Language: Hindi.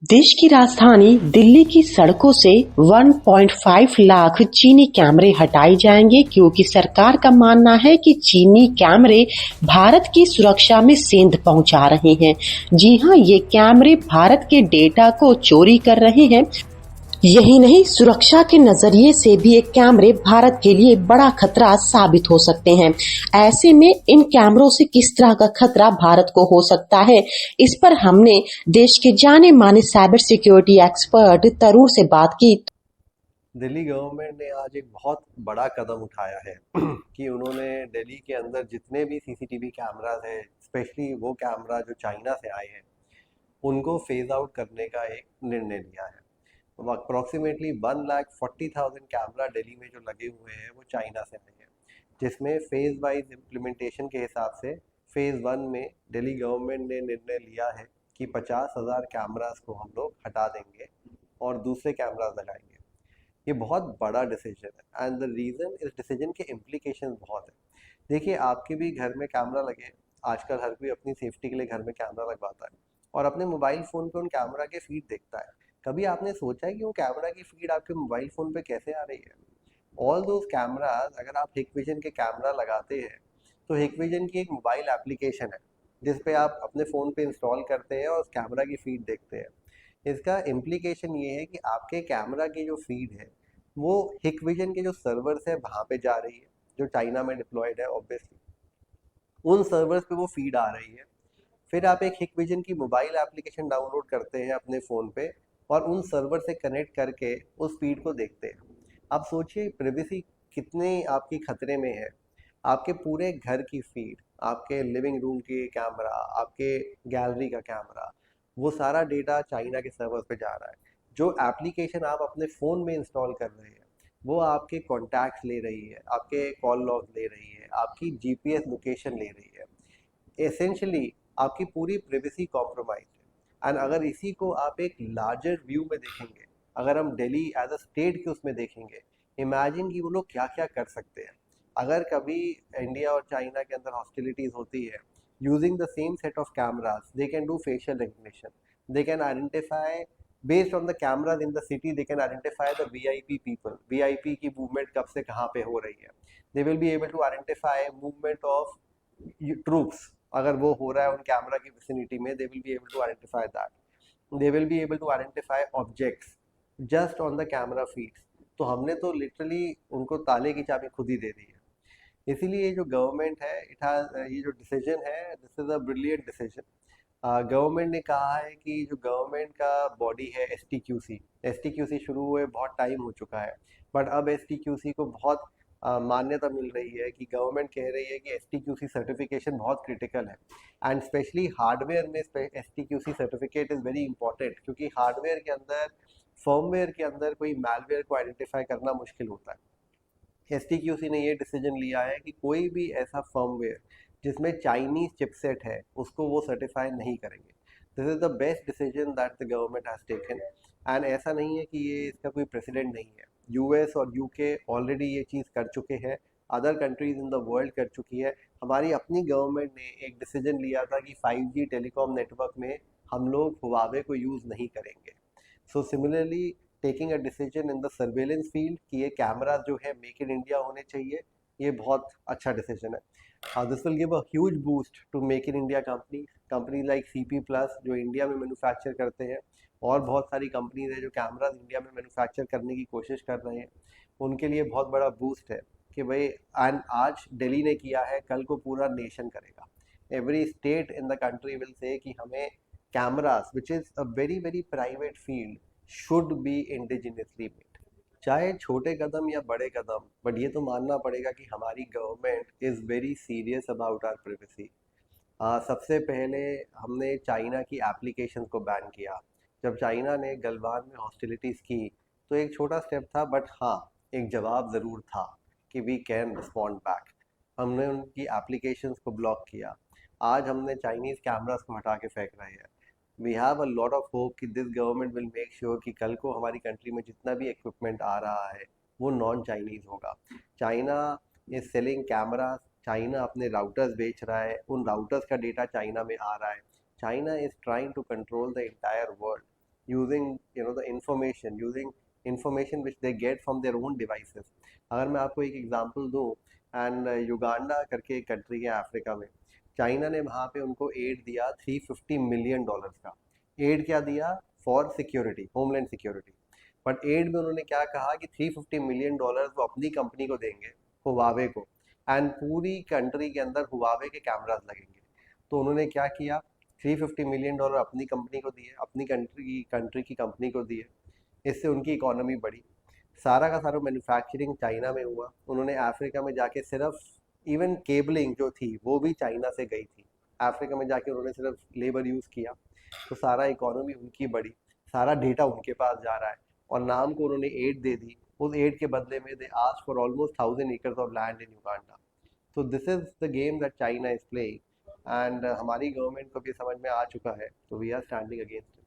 देश की राजधानी दिल्ली की सड़कों से 1.5 लाख चीनी कैमरे हटाए जाएंगे क्योंकि सरकार का मानना है कि चीनी कैमरे भारत की सुरक्षा में सेंध पहुंचा रहे हैं। जी हां, ये कैमरे भारत के डेटा को चोरी कर रहे हैं। यही नहीं, सुरक्षा के नजरिए से भी ये कैमरे भारत के लिए बड़ा खतरा साबित हो सकते हैं। ऐसे में इन कैमरों से किस तरह का खतरा भारत को हो सकता है, इस पर हमने देश के जाने माने साइबर सिक्योरिटी एक्सपर्ट तरुण से बात की। दिल्ली गवर्नमेंट ने आज एक बहुत बड़ा कदम उठाया है कि उन्होंने दिल्ली के अंदर जितने भी सीसीटीवी कैमरास हैं, स्पेशली वो कैमरा जो चाइना से आए हैं, उनको फेज आउट करने का एक निर्णय लिया है। अप्रॉक्सीमेटली 1,40,000 कैमरा दिल्ली में जो लगे हुए हैं वो चाइना से आए हैं, जिसमें फेज वाइज इम्प्लीमेंटेशन के हिसाब से फेज 1 में दिल्ली गवर्नमेंट ने निर्णय लिया है कि 50,000 कैमरास को हम लोग हटा देंगे और दूसरे कैमरास लगाएंगे। ये बहुत बड़ा डिसीजन है एंड द रीज़न इस डिसीजन के इम्प्लीकेशंस बहुत है। देखिए, आपके भी घर में कैमरा लगे, आजकल हर कोई अपनी सेफ्टी के लिए घर में कैमरा लगवाता है और अपने मोबाइल फ़ोन पे उन कैमरा के फीड देखता है। कभी आपने सोचा है कि वो कैमरा की फीड आपके मोबाइल फ़ोन पे कैसे आ रही है? ऑल दोज कैमराज, अगर आप हिकविजन के कैमरा लगाते हैं तो हिकविजन की एक मोबाइल एप्लीकेशन है जिस पे आप अपने फ़ोन पे इंस्टॉल करते हैं और उस कैमरा की फीड देखते हैं। इसका इम्प्लीकेशन ये है कि आपके कैमरा की जो फीड है वो हिकविजन के जो सर्वर्स है वहाँ पे जा रही है, जो चाइना में डिप्लॉयड है ऑब्वियसली। उन सर्वर्स पे वो फीड आ रही है। फिर आप एक हिकविजन की मोबाइल एप्लीकेशन डाउनलोड करते हैं अपने फ़ोन पे और उन सर्वर से कनेक्ट करके उस फीड को देखते हैं। आप सोचिए प्रिवेसी कितने आपकी खतरे में है। आपके पूरे घर की फीड, आपके लिविंग रूम की कैमरा, आपके गैलरी का कैमरा, वो सारा डेटा चाइना के सर्वर पे जा रहा है। जो एप्लीकेशन आप अपने फ़ोन में इंस्टॉल कर रहे हैं वो आपके कॉन्टैक्ट्स ले रही है, आपके कॉल लॉग ले रही है, आपकी जीपीएस लोकेशन ले रही है। एसेंशली आपकी पूरी प्राइवेसी कॉम्प्रोमाइज है। एंड अगर इसी को आप एक लार्जर व्यू में देखेंगे, अगर हम दिल्ली एज अ स्टेट के उसमें देखेंगे, इमेजिन कि वो लोग क्या क्या कर सकते हैं। अगर कभी इंडिया और चाइना के अंदर हॉस्टिलिटीज होती है, using the same set of cameras they can do facial recognition, they can identify based on the cameras in the city, they can identify the VIP people, VIP की मूवमेंट कब से कहाँ पे हो रही है। They will be able to identify movement of troops, अगर वो हो रहा है उन कैमरा की विसिनिटी में, they will be able to identify that. They will be able to identify objects just on the camera feeds. तो हमने तो लिटरली उनको ताले की चाबी खुद ही दे दी है। इसीलिए ये जो गवर्नमेंट है, ये जो डिसीजन है, this is a brilliant decision. Government ने कहा है कि जो गवर्नमेंट का बॉडी है एस टी क्यू सी शुरू हुए बहुत टाइम हो चुका है, बट अब एस टी क्यू सी को बहुत मान्यता मिल रही है कि गवर्नमेंट कह रही है कि S T Q C certification बहुत क्रिटिकल है। एंड स्पेशली हार्डवेयर में S T Q C certificate is very important, क्योंकि हार्डवेयर के अंदर, फर्मवेयर के अंदर कोई मैलवेयर को आइडेंटिफाई करना मुश्किल होता है। एसटीक्यूसी ने ये डिसीजन लिया है कि कोई भी ऐसा फर्मवेयर जिसमें चाइनीज चिपसेट है उसको वो सर्टिफाई नहीं करेंगे। This is the best decision that the government has taken. And ऐसा नहीं है कि ये इसका कोई प्रेसिडेंट नहीं है, यूएस और यूके ऑलरेडी ये चीज़ कर चुके हैं, other countries in the world कर चुकी है। हमारी अपनी गवर्नमेंट ने एक डिसीजन लिया था कि 5G टेलीकॉम नेटवर्क में हम लोग हुआवे को यूज़ नहीं करेंगे। So similarly taking a decision in the surveillance field कि ये कैमरा जो है मेक इन इंडिया होने चाहिए, ये बहुत अच्छा डिसीजन है। This will give a huge boost to make in India company like CP plus जो इंडिया में मैन्युफैक्चर करते हैं, और बहुत सारी कंपनीज है जो कैमराज इंडिया में मैन्युफैक्चर करने की कोशिश कर रहे हैं। उनके लिए बहुत बड़ा बूस्ट है कि भाई, एंड आज दिल्ली ने किया है, कल को पूरा नेशन करेगा। Every state in the country will say कि हमें cameras which is a very very private field should be indigenously made. चाहे छोटे कदम या बड़े कदम, बट ये तो मानना पड़ेगा कि हमारी government is very serious about our privacy. सबसे पहले हमने चाइना की एप्लीकेशन को बैन किया। जब चाइना ने गलवान में हॉस्टिलिटीज़ की तो एक छोटा स्टेप था, बट हाँ, एक जवाब ज़रूर था कि वी कैन रिस्पॉन्ड बैक। हमने उनकी एप्लीकेशंस को ब्लॉक किया। आज हमने चाइनीज़ कैमरास को हटा के फेंक रहे हैं। We have a lot of hope कि this government will make sure कि कल को हमारी कंट्री में जितना भी इक्विपमेंट आ रहा है वो नॉन चाइनीज़ होगा। China is selling cameras, China अपने राउटर्स बेच रहा है, उन राउटर्स का डेटा चाइना में आ रहा है। China is trying to control the entire world. using the information which they get from their own devices. अगर मैं आपको एक एग्जांपल दूं, एंड युगांडा करके एक कंट्री है अफ्रीका में, चाइना ने वहाँ पे उनको एड दिया $350 मिलियन का। एड क्या दिया? For security, homeland security. But aid में उन्होंने क्या कहा कि $350 मिलियन वो अपनी कंपनी को देंगे, हुवावे को, एंड पूरी कंट्री के अंदर हुवावे के कैमरास लगेंगे। तो उन्होंने क्या किया, $350 मिलियन अपनी कंपनी को दिए, अपनी कंट्री की कंपनी को दिए। इससे उनकी इकोनॉमी बढ़ी। सारा का सारा मैन्युफैक्चरिंग चाइना में हुआ। उन्होंने अफ्रीका में जाके सिर्फ इवन केबलिंग जो थी वो भी चाइना से गई थी। अफ्रीका में जाके उन्होंने सिर्फ लेबर यूज़ किया, तो सारा इकोनॉमी उनकी बढ़ी, सारा डेटा उनके पास जा रहा है, और नाम को उन्होंने एड दे दी। उस एड के बदले में they asked for almost 1000 acres of land in Uganda. तो this is the game that China is playing, and हमारी गवर्नमेंट को भी समझ में आ चुका है, तो वी आर स्टैंडिंग अगेंस्ट।